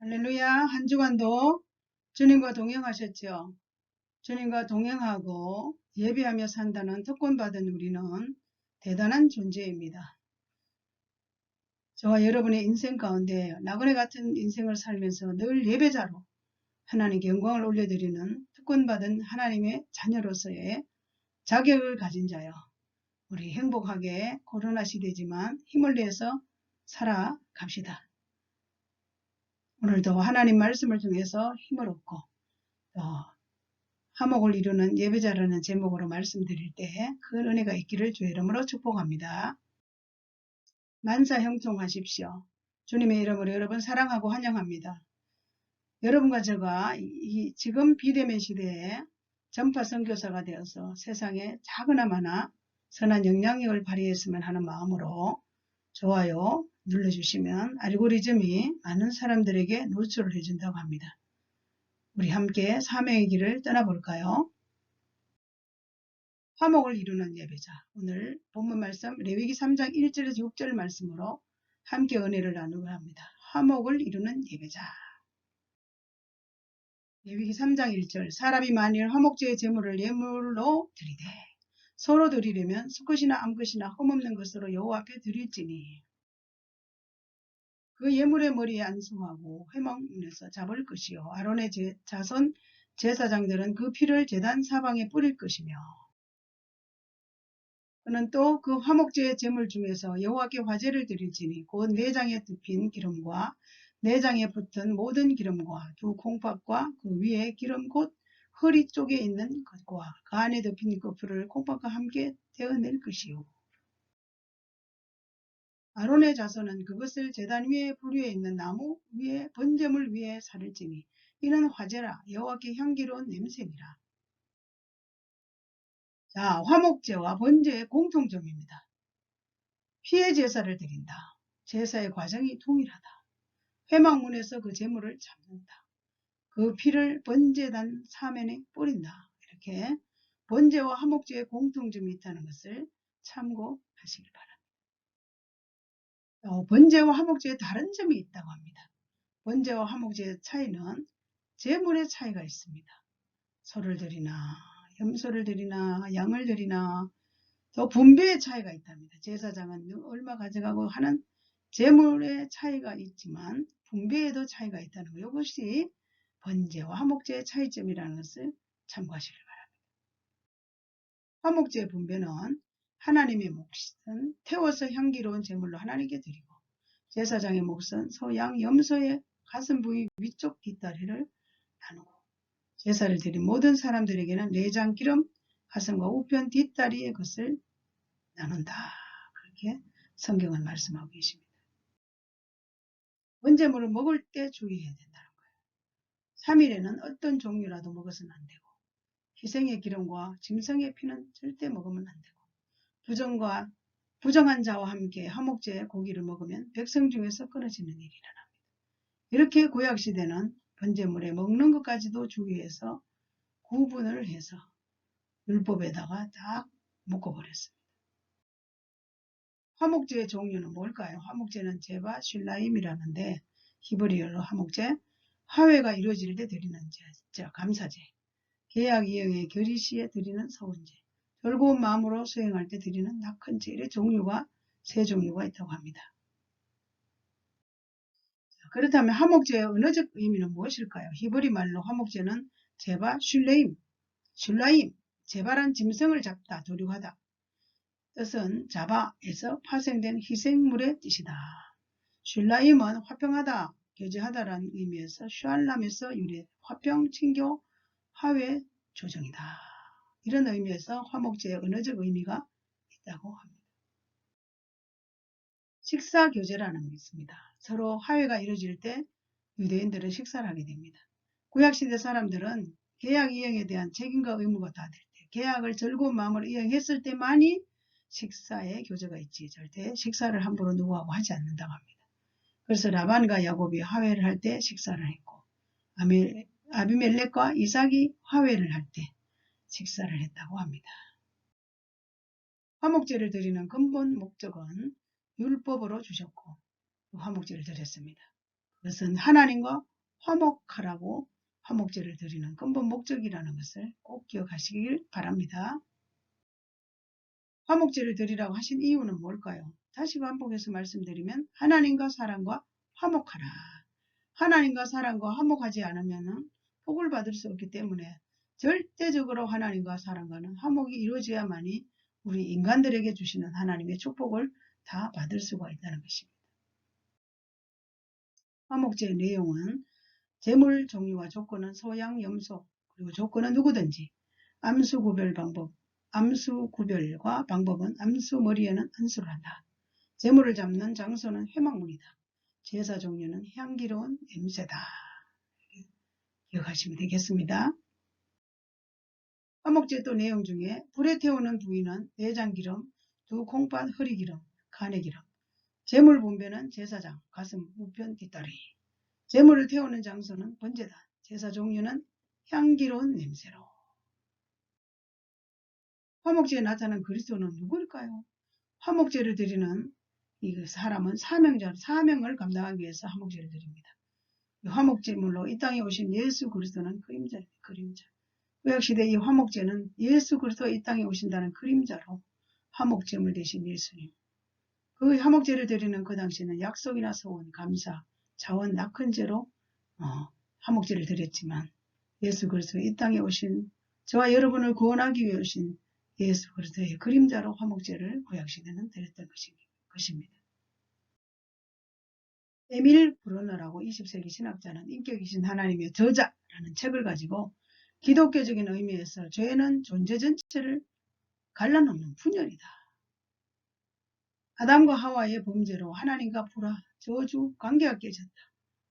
할렐루야. 한 주간도 주님과 동행하셨죠? 주님과 동행하고 예배하며 산다는 특권받은 우리는 대단한 존재입니다. 저와 여러분의 인생 가운데 나그네 같은 인생을 살면서 늘 예배자로 하나님께 영광을 올려드리는 특권받은 하나님의 자녀로서의 자격을 가진 자요. 우리 행복하게 코로나 시대지만 힘을 내서 살아갑시다. 오늘도 하나님 말씀을 통해서 힘을 얻고 또 화목을 이루는 예배자라는 제목으로 말씀드릴 때 큰 은혜가 있기를 주의 이름으로 축복합니다. 만사 형통하십시오. 주님의 이름으로 여러분 사랑하고 환영합니다. 여러분과 제가 지금 비대면 시대에 전파 선교사가 되어서 세상에 작으나마나 선한 영향력을 발휘했으면 하는 마음으로 좋아요 눌러주시면 알고리즘이 많은 사람들에게 노출을 해준다고 합니다. 우리 함께 사명의 길을 떠나볼까요? 화목을 이루는 예배자. 오늘 본문 말씀 레위기 3장 1절에서 6절 말씀으로 함께 은혜를 나누려 합니다. 화목을 이루는 예배자. 레위기 3장 1절 사람이 만일 화목제의 제물을 예물로 드리되 서로 드리려면 수컷이나 암컷이나 흠없는 것으로 여호와 앞에 드릴지니 그 예물의 머리에 안수하고 회막문에서 잡을 것이요 아론의 자손 제사장들은 그 피를 제단 사방에 뿌릴 것이며 그는 또 그 화목제의 제물 중에서 여호와께 화제를 드릴지니 곧 내장에 덮인 기름과 내장에 붙은 모든 기름과 두 콩팥과 그 위에 기름 곧 허리 쪽에 있는 것과 그 안에 덮인 거풀을 콩팥과 함께 떼어낼 것이요. 아론의 자손은 그것을 제단 위에 불 위에 있는 나무 위에 번제물 위에 사를지니 이는 화제라 여호와께 향기로운 냄새니라. 자, 화목제와 번제의 공통점입니다. 피의 제사를 드린다. 제사의 과정이 동일하다. 회막문에서 그 제물을 잡는다. 그 피를 번제단 사면에 뿌린다. 이렇게 번제와 화목제의 공통점이 있다는 것을 참고하시길 바랍니다. 번제와 화목제에 다른 점이 있다고 합니다. 번제와 화목제의 차이는 제물의 차이가 있습니다. 소를 드리나 염소를 드리나 양을 드리나 또 분배의 차이가 있답니다. 제사장은 얼마 가져가고 하는 제물의 차이가 있지만 분배에도 차이가 있다는 것. 이것이 번제와 화목제의 차이점이라는 것을 참고하시길 바랍니다. 화목제의 분배는 하나님의 몫은 태워서 향기로운 제물로 하나님께 드리고 제사장의 몫은 소, 양, 염소의 가슴 부위 위쪽 뒷다리를 나누고 제사를 드린 모든 사람들에게는 내장, 기름, 가슴과 우편 뒷다리의 것을 나눈다. 그렇게 성경은 말씀하고 계십니다. 번제물을 먹을 때 주의해야 된다는 거예요. 3일에는 어떤 종류라도 먹어서는 안 되고 희생의 기름과 짐승의 피는 절대 먹으면 안 되고 부정한 자와 함께 화목제의 고기를 먹으면 백성 중에서 끊어지는 일이 일어납니다. 이렇게 구약시대는 번제물에 먹는 것까지도 주의해서 구분을 해서 율법에다가 딱 묶어버렸습니다. 화목제의 종류는 뭘까요? 화목제는 제바 슐라임이라는데 히브리어로 화목제, 화훼가 이루어질 때 드리는 제, 감사제, 계약 이행의 결의시에 드리는 서원제, 즐거운 마음으로 수행할 때 드리는 낙헌제, 이런 종류가 세 종류가 있다고 합니다. 그렇다면 화목제의 언어적 의미는 무엇일까요? 히브리 말로 화목제는 제바 슐라임, 제바란 짐승을 잡다, 도륙하다. 뜻은 자바에서 파생된 희생물의 뜻이다. 슐라임은 화평하다, 교제하다라는 의미에서 슈알람에서 유래, 화평, 친교, 화훼, 조정이다. 이런 의미에서 화목제의 언어적 의미가 있다고 합니다. 식사교제라는 게 있습니다. 서로 화훼가 이루어질 때 유대인들은 식사를 하게 됩니다. 구약시대 사람들은 계약 이행에 대한 책임과 의무가 다 될 때, 계약을 즐거운 마음으로 이행했을 때만이 식사의 교제가 있지 절대 식사를 함부로 누구하고 하지 않는다고 합니다. 그래서 라반과 야곱이 화훼를 할 때 식사를 했고 아비멜렉과 이삭이 화훼를 할 때 식사를 했다고 합니다. 화목제를 드리는 근본 목적은 율법으로 주셨고 화목제를 드렸습니다. 그것은 하나님과 화목하라고 화목제를 드리는 근본 목적이라는 것을 꼭 기억하시길 바랍니다. 화목제를 드리라고 하신 이유는 뭘까요? 다시 반복해서 말씀드리면 하나님과 사람과 화목하라. 하나님과 사람과 화목하지 않으면 복을 받을 수 없기 때문에 절대적으로 하나님과 사람과는 화목이 이루어져야만이 우리 인간들에게 주시는 하나님의 축복을 다 받을 수가 있다는 것입니다. 화목제의 내용은 제물 종류와 조건은 소양, 염소, 그리고 조건은 누구든지, 암수 구별과 방법은 암수 머리에는 안수를 한다. 제물을 잡는 장소는 회막문이다. 제사 종류는 향기로운 냄새다. 기억하시면 되겠습니다. 화목제 또 내용 중에 불에 태우는 부위는 내장기름, 두 콩팥 허리기름, 간의기름, 제물 분배는 제사장, 가슴, 우편, 뒷다리, 제물을 태우는 장소는 번제단, 제사 종류는 향기로운 냄새로. 화목제에 나타난 그리스도는 누구일까요? 화목제를 드리는 이 사람은 사명을 감당하기 위해서 화목제를 드립니다. 화목제물로 이 땅에 오신 예수 그리스도는 그림자입니다. 그림자. 구약시대 이 화목제는 예수 그리스도가 이 땅에 오신다는 그림자로 화목제물 대신 예수님. 그 화목제를 드리는 그 당시에는 약속이나 소원, 감사, 자원, 낙헌제로 화목제를 드렸지만 예수 그리스도가 이 땅에 오신 저와 여러분을 구원하기 위해 오신 예수 그리스도의 그림자로 화목제를 구약시대는 드렸던 것입니다. 에밀 브로너라고 20세기 신학자는 인격이신 하나님의 저자라는 책을 가지고 기독교적인 의미에서 죄는 존재 전체를 갈라놓는 분열이다. 아담과 하와의 범죄로 하나님과 불화, 저주, 관계가 깨졌다.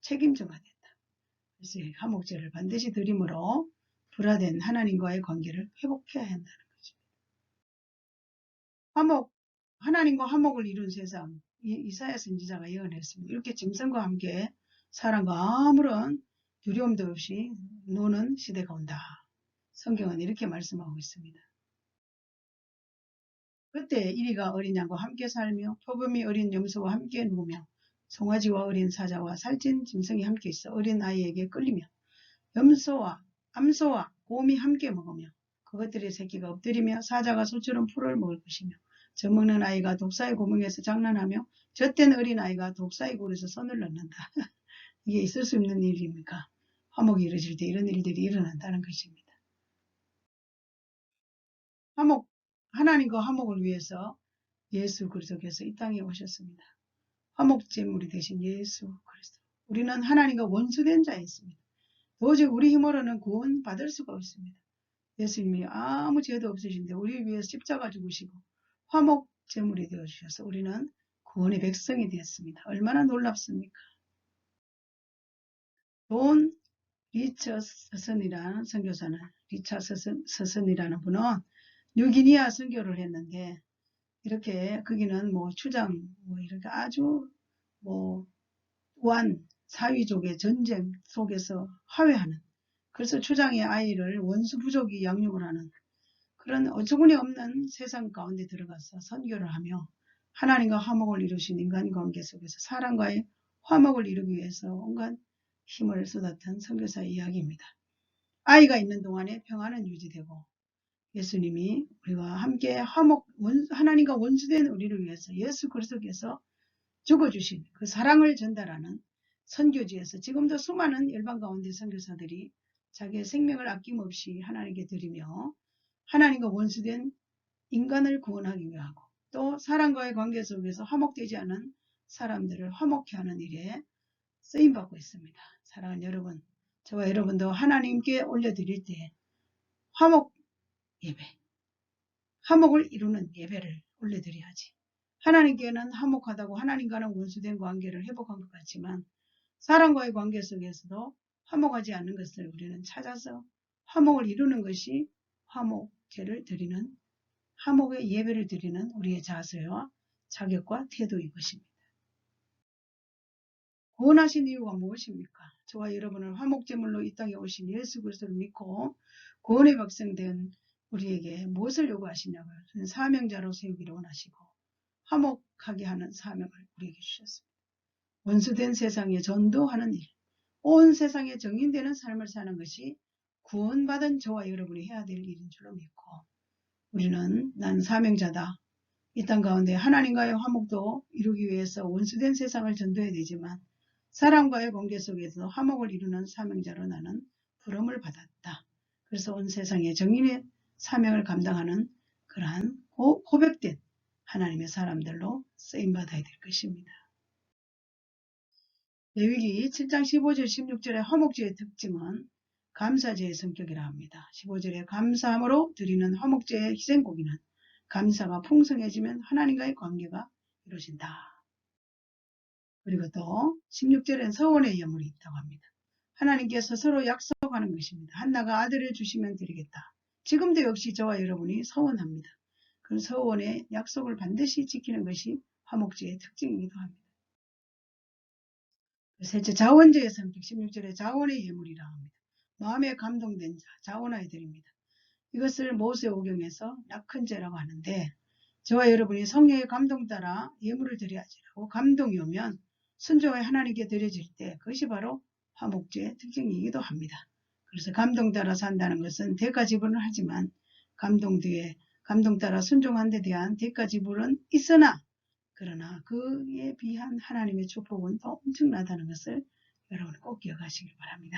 책임져가 됐다. 그래서 화목제를 반드시 드림으로 불화된 하나님과의 관계를 회복해야 한다는 거죠. 하나님과 화목을 이룬 세상, 이사야 선지자가 예언했습니다. 이렇게 짐승과 함께 사람과 아무런 두려움도 없이 노는 시대가 온다. 성경은 이렇게 말씀하고 있습니다. 그때 이리가 어린 양과 함께 살며 표범이 어린 염소와 함께 누우며 송아지와 어린 사자와 살찐 짐승이 함께 있어 어린 아이에게 끌리며 염소와 암소와 곰이 함께 먹으며 그것들의 새끼가 엎드리며 사자가 소처럼 풀을 먹을 것이며 젖먹는 아이가 독사의 고명에서 장난하며 젖된 어린 아이가 독사의 굴에서 손을 넣는다. 이게 있을 수 없는 일입니까? 화목이 이루어질 때 이런 일들이 일어난다는 것입니다. 하나님과 화목을 위해서 예수 그리스도께서 이 땅에 오셨습니다. 화목제물이 되신 예수 그리스도. 우리는 하나님과 원수된 자였습니다. 도저히 우리 힘으로는 구원 받을 수가 없습니다. 예수님이 아무 죄도 없으신데 우리를 위해서 십자가 죽으시고 화목제물이 되어주셔서 우리는 구원의 백성이 되었습니다. 얼마나 놀랍습니까? 돈 리처스슨이라는 선교사는 리처스슨이라는 분은 뉴기니아 선교를 했는데 이렇게 거기는 추장 이렇게 아주 사위족의 전쟁 속에서 화해하는 그래서 추장의 아이를 원수 부족이 양육을 하는 그런 어처구니 없는 세상 가운데 들어가서 선교를 하며 하나님과 화목을 이루신 인간관계 속에서 사람과의 화목을 이루기 위해서 온갖 힘을 쏟았던 선교사의 이야기입니다. 아이가 있는 동안에 평안은 유지되고 예수님이 우리와 함께 하나님과 원수된 우리를 위해서 예수 그리스도께서 죽어주신 그 사랑을 전달하는 선교지에서 지금도 수많은 열방 가운데 선교사들이 자기의 생명을 아낌없이 하나님께 드리며 하나님과 원수된 인간을 구원하기 위하고 또 사람과의 관계 속에서 화목되지 않은 사람들을 화목케 하는 일에 쓰임받고 있습니다. 사랑하는 여러분, 저와 여러분도 하나님께 올려드릴 때 화목 예배, 화목을 이루는 예배를 올려드려야지. 하나님께는 화목하다고 하나님과는 원수된 관계를 회복한 것 같지만 사람과의 관계 속에서도 화목하지 않는 것을 우리는 찾아서 화목을 이루는 것이 화목제를 드리는 화목의 예배를 드리는 우리의 자세와 자격과 태도인 것입니다. 구원하신 이유가 무엇입니까? 저와 여러분을 화목제물로 이 땅에 오신 예수 그리스도를 믿고 구원의 백성 된 우리에게 무엇을 요구하시냐고요. 사명자로 세우기를 원하시고 화목하게 하는 사명을 우리에게 주셨습니다. 원수된 세상에 전도하는 일, 온 세상에 정인되는 삶을 사는 것이 구원받은 저와 여러분이 해야 될 일인 줄로 믿고, 우리는 난 사명자다. 이 땅 가운데 하나님과의 화목도 이루기 위해서 원수된 세상을 전도해야 되지만, 사람과의 관계 속에서 화목을 이루는 사명자로 나는 부름을 받았다. 그래서 온 세상에 정인의 사명을 감당하는 그러한 고백된 하나님의 사람들로 쓰임받아야 될 것입니다. 레위기 7장 15절 16절의 화목제의 특징은 감사제의 성격이라 합니다. 15절에 감사함으로 드리는 화목제의 희생고기는 감사가 풍성해지면 하나님과의 관계가 이루어진다. 그리고 또 16절엔 서원의 예물이 있다고 합니다. 하나님께서 서로 약속하는 것입니다. 한나가 아들을 주시면 드리겠다. 지금도 역시 저와 여러분이 서원합니다. 그 서원의 약속을 반드시 지키는 것이 화목제의 특징이기도 합니다. 셋째, 자원제의 성격 16절에 자원의 예물이라 합니다. 마음에 감동된 자, 자원하여 드립니다. 이것을 모세오경에서 약큰제라고 하는데, 저와 여러분이 성령의 감동 따라 예물을 드려야지라고 감동이 오면 순종하여 하나님께 드려질 때 그것이 바로 화목제의 특징이기도 합니다. 그래서 감동 따라 산다는 것은 대가 지불은 하지만 감동 뒤에 감동 따라 순종한 데 대한 대가 지불은 있으나, 그러나 그에 비한 하나님의 축복은 더 엄청나다는 것을 여러분 꼭 기억하시길 바랍니다.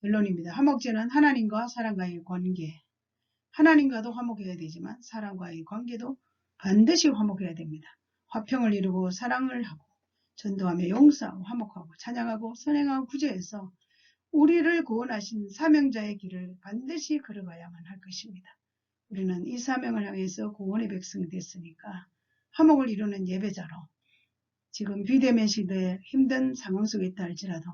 결론입니다. 화목제는 하나님과 사람과의 관계, 하나님과도 화목해야 되지만 사람과의 관계도 반드시 화목해야 됩니다. 화평을 이루고 사랑을 하고 전도하며 용서하고 화목하고 찬양하고 선행하고 구제해서 우리를 구원하신 사명자의 길을 반드시 걸어가야만 할 것입니다. 우리는 이 사명을 향해서 구원의 백성이 됐으니까 화목을 이루는 예배자로, 지금 비대면 시대에 힘든 상황 속에 있다 할지라도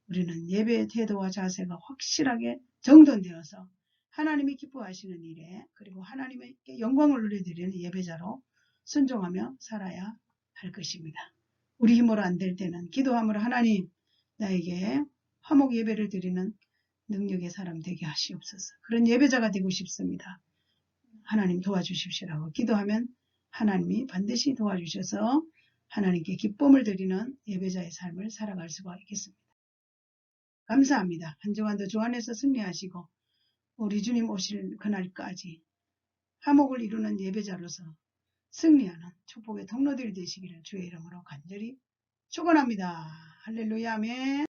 우리는 예배의 태도와 자세가 확실하게 정돈되어서 하나님이 기뻐하시는 일에, 그리고 하나님께 영광을 누려드리는 예배자로 순종하며 살아야 할 것입니다. 우리 힘으로 안 될 때는 기도함으로 하나님, 나에게 화목 예배를 드리는 능력의 사람 되게 하시옵소서. 그런 예배자가 되고 싶습니다. 하나님 도와주십시오라고 기도하면 하나님이 반드시 도와주셔서 하나님께 기쁨을 드리는 예배자의 삶을 살아갈 수가 있겠습니다. 감사합니다. 한 주간도 주 안에서 승리하시고 우리 주님 오실 그날까지 화목을 이루는 예배자로서 승리하는 축복의 통로들이 되시기를 주의 이름으로 간절히 축원합니다. 할렐루야 아멘.